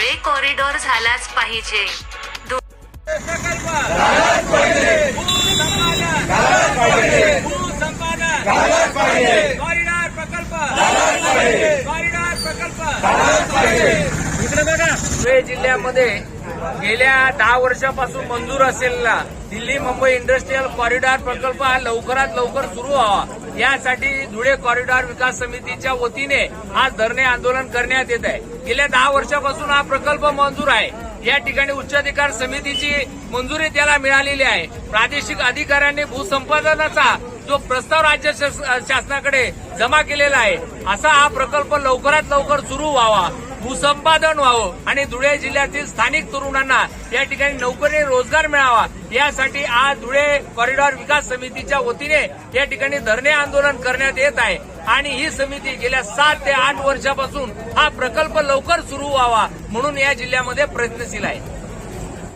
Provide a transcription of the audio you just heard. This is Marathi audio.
धुळे कॉरिडॉर झालाच पाहिजे. धुळे जिल्ह्यामध्ये गेल्या 10 वर्षापासून मंजूर असलेला दिल्ली मुंबई इंडस्ट्रीयल कॉरिडॉर प्रकल्प हा लवकरात लवकर सुरू व्हावा यासाठी धुळे कॉरिडॉर विकास समितीच्या वतीने आज धरणे आंदोलन करण्यात येत आहे. गेल्या 10 वर्षापासून हा प्रकल्प मंजूर आहे. या ठिकाणी उच्चाधिकार समितीची मंजुरी त्याला मिळालेली आहे. प्रादेशिक अधिकाऱ्यांनी भूसंपादनाचा जो प्रस्ताव राज्य शासनाकडे जमा केलेला आहे, असा हा प्रकल्प लवकरात लवकर सुरू व्हावा, भूसंपादन व्हावं आणि धुळे जिल्ह्यातील स्थानिक तरुणांना या ठिकाणी नोकरी रोजगार मिळावा यासाठी आज धुळे कॉरिडॉर विकास समितीच्या वतीने या ठिकाणी धरणे आंदोलन करण्यात येत आहे. आणि ही समिती गेल्या 7 ते 8 वर्षापासून हा प्रकल्प लवकर सुरू व्हावा म्हणून या जिल्ह्यामध्ये प्रयत्नशील आहे.